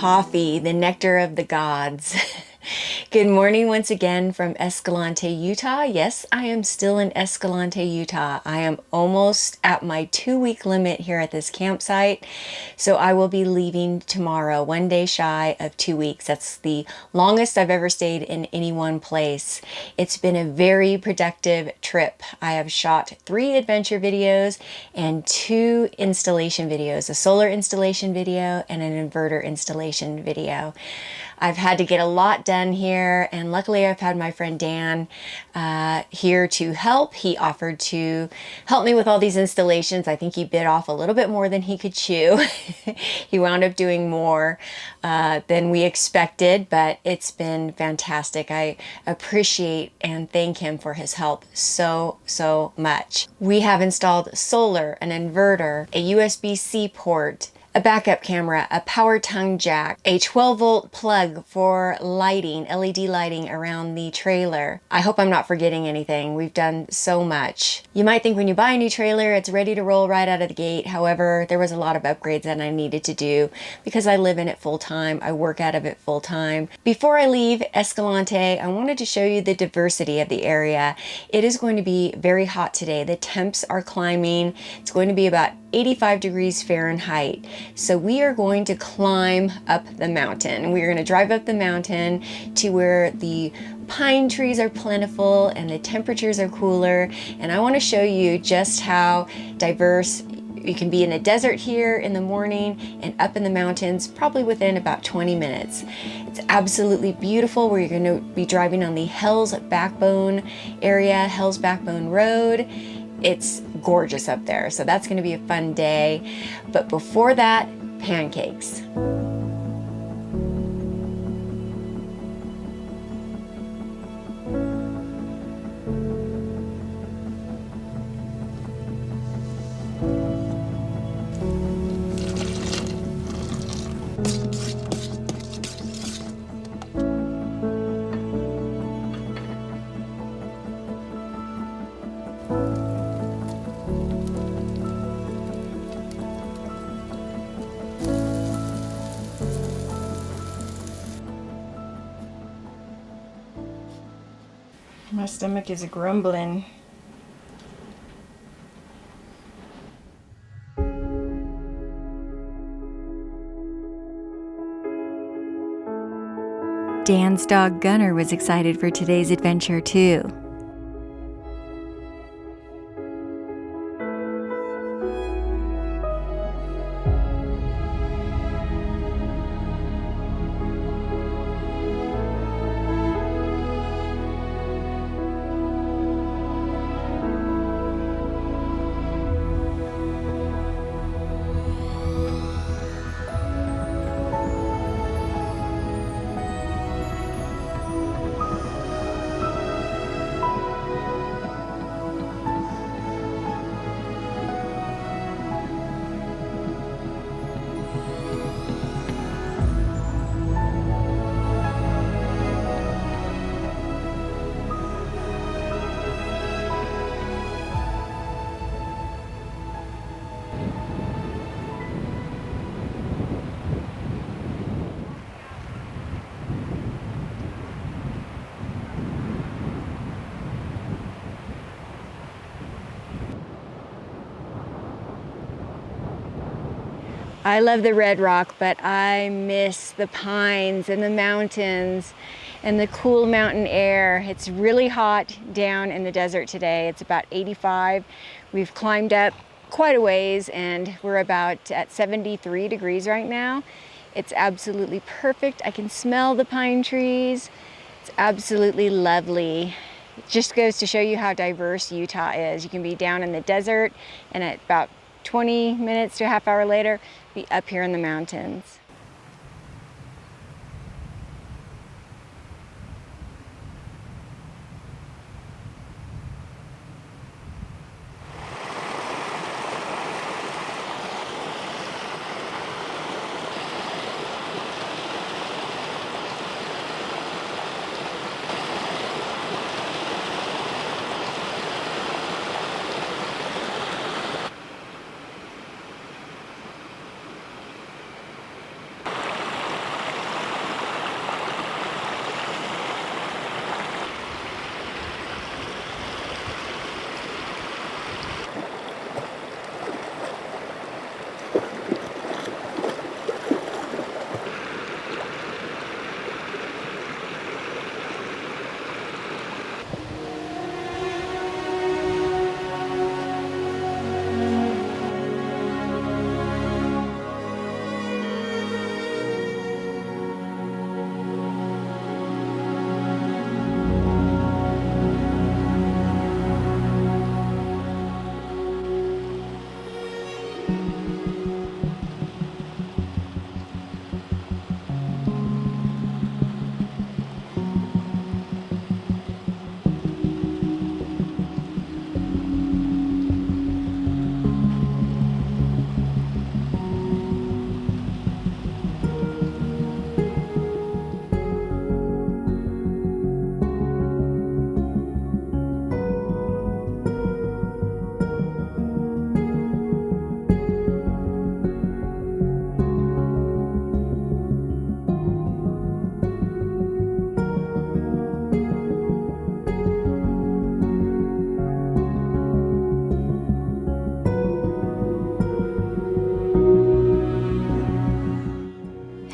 coffee, the nectar of the gods. Good morning once again from Escalante, Utah. Yes, I am still in Escalante, Utah. I am almost at my 2-week limit here at this campsite, so I will be leaving tomorrow, 1 day shy of 2 weeks. That's the longest I've ever stayed in any one place. It's been a very productive trip. I have shot 3 adventure videos and 2 installation videos, a solar installation video and an inverter installation video. I've had to get a lot done here, and luckily I've had my friend Dan here to help. He offered to help me with all these installations. I think he bit off a little bit more than he could chew. He wound up doing more than we expected, but it's been fantastic. I appreciate and thank him for his help so much. We have installed solar, an inverter, a USB-C port, a backup camera, a power tongue jack, a 12-volt plug for lighting, LED lighting around the trailer. I hope I'm not forgetting anything. We've done so much. You might think when you buy a new trailer, it's ready to roll right out of the gate. However, there was a lot of upgrades that I needed to do because I live in it full time. I work out of it full time. Before I leave Escalante, I wanted to show you the diversity of the area. It is going to be very hot today. The temps are climbing. It's going to be about 85 degrees Fahrenheit. So we are going to climb up the mountain. We are going to drive up the mountain to where the pine trees are plentiful and the temperatures are cooler. And I want to show you just how diverse you can be in the desert here in the morning and up in the mountains probably within about 20 minutes. It's absolutely beautiful. We're going to be driving on the Hell's Backbone area, Hell's Backbone Road. It's gorgeous up there, so that's going to be a fun day. But before that, pancakes. My stomach is grumbling. Dan's dog Gunner was excited for today's adventure too. I love the red rock, but I miss the pines and the mountains and the cool mountain air. It's really hot down in the desert today. It's about 85. We've climbed up quite a ways and we're about at 73 degrees right now. It's absolutely perfect. I can smell the pine trees. It's absolutely lovely. It just goes to show you how diverse Utah is. You can be down in the desert and at about 20 minutes to a half hour later, be up here in the mountains.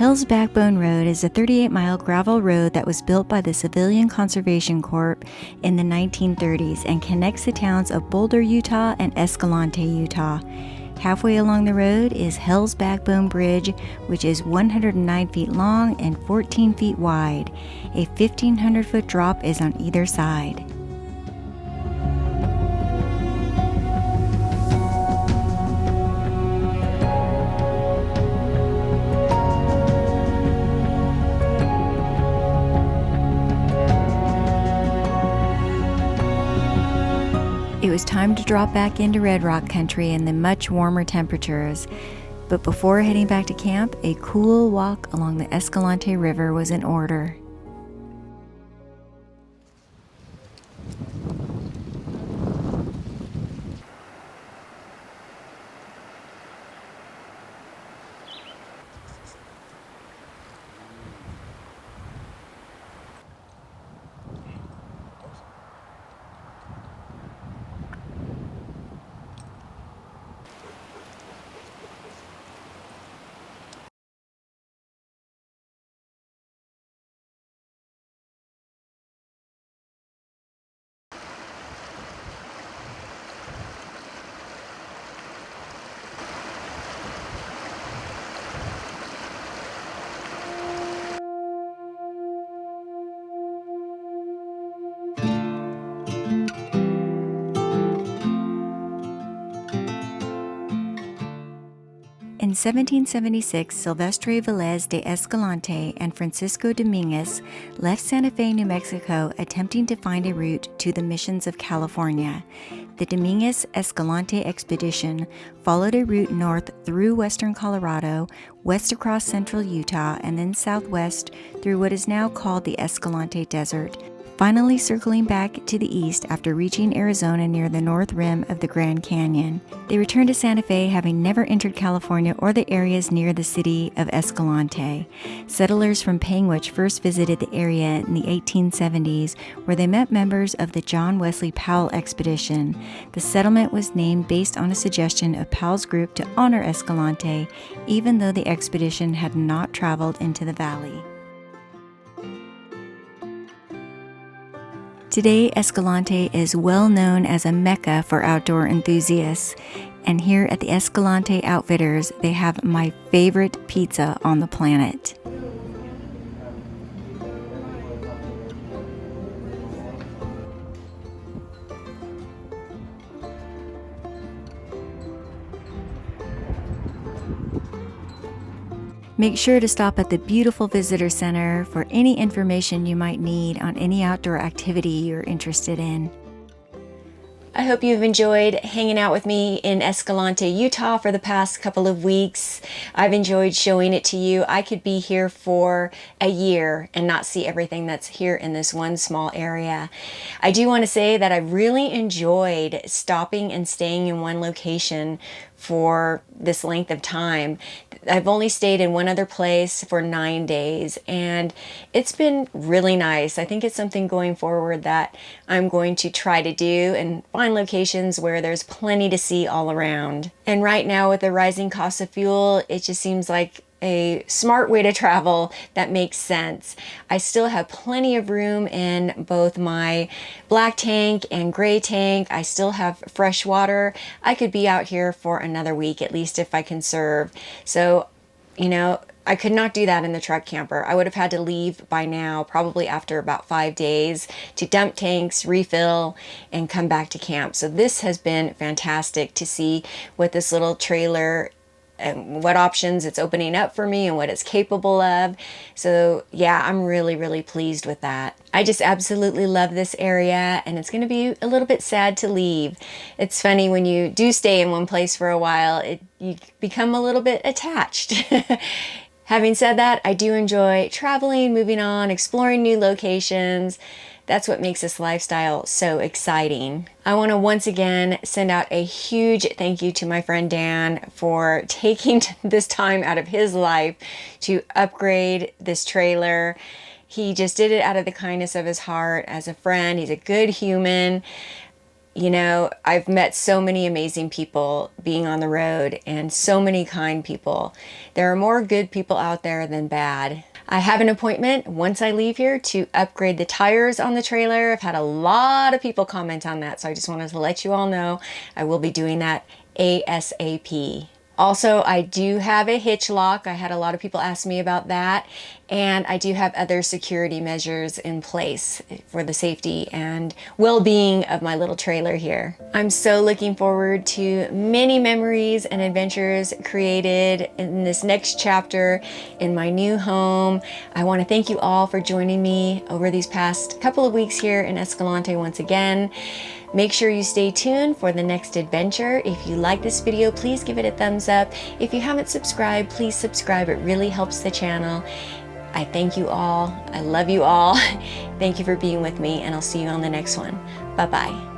Hell's Backbone Road is a 38-mile gravel road that was built by the Civilian Conservation Corps in the 1930s and connects the towns of Boulder, Utah and Escalante, Utah. Halfway along the road is Hell's Backbone Bridge, which is 109 feet long and 14 feet wide. A 1,500-foot drop is on either side. It was time to drop back into Red Rock country in the much warmer temperatures. But before heading back to camp, a cool walk along the Escalante River was in order. In 1776, Silvestre Velez de Escalante and Francisco Dominguez left Santa Fe, New Mexico, attempting to find a route to the missions of California. The Dominguez-Escalante expedition followed a route north through western Colorado, west across central Utah, and then southwest through what is now called the Escalante Desert, finally circling back to the east after reaching Arizona near the north rim of the Grand Canyon. They returned to Santa Fe, having never entered California or the areas near the city of Escalante. Settlers from Panguitch first visited the area in the 1870s, where they met members of the John Wesley Powell expedition. The settlement was named based on a suggestion of Powell's group to honor Escalante, even though the expedition had not traveled into the valley. Today, Escalante is well known as a mecca for outdoor enthusiasts, and here at the Escalante Outfitters, they have my favorite pizza on the planet. Make sure to stop at the beautiful visitor center for any information you might need on any outdoor activity you're interested in. I hope you've enjoyed hanging out with me in Escalante, Utah for the past couple of weeks. I've enjoyed showing it to you. I could be here for a year and not see everything that's here in this one small area. I do want to say that I really enjoyed stopping and staying in one location for this length of time. I've only stayed in one other place for 9 days, and it's been really nice. I think it's something going forward that I'm going to try to do and find locations where there's plenty to see all around. And right now, with the rising cost of fuel, it just seems like a smart way to travel that makes sense. I still have plenty of room in both my black tank and gray tank. I still have fresh water. I could be out here for another week, at least if I conserve. So, you know, I could not do that in the truck camper. I would have had to leave by now, probably after about 5 days, to dump tanks, refill, and come back to camp. So this has been fantastic to see what this little trailer and what options it's opening up for me and what it's capable of. So yeah, I'm really pleased with that. I just absolutely love this area, and it's going to be a little bit sad to leave. It's funny, when you do stay in one place for a while, you become a little bit attached. Having said that, I do enjoy traveling, moving on, exploring new locations. That's what makes this lifestyle so exciting. I want to once again send out a huge thank you to my friend Dan for taking this time out of his life to upgrade this trailer. He just did it out of the kindness of his heart as a friend. He's a good human. You know, I've met so many amazing people being on the road and so many kind people. There are more good people out there than bad. I have an appointment once I leave here to upgrade the tires on the trailer. I've had a lot of people comment on that, so I just wanted to let you all know I will be doing that ASAP. Also, I do have a hitch lock. I had a lot of people ask me about that. And I do have other security measures in place for the safety and well-being of my little trailer here. I'm so looking forward to many memories and adventures created in this next chapter in my new home. I want to thank you all for joining me over these past couple of weeks here in Escalante once again. Make sure you stay tuned for the next adventure. If you like this video, please give it a thumbs up. If you haven't subscribed, please subscribe. It really helps the channel. I thank you all. I love you all. Thank you for being with me, and I'll see you on the next one. Bye-bye.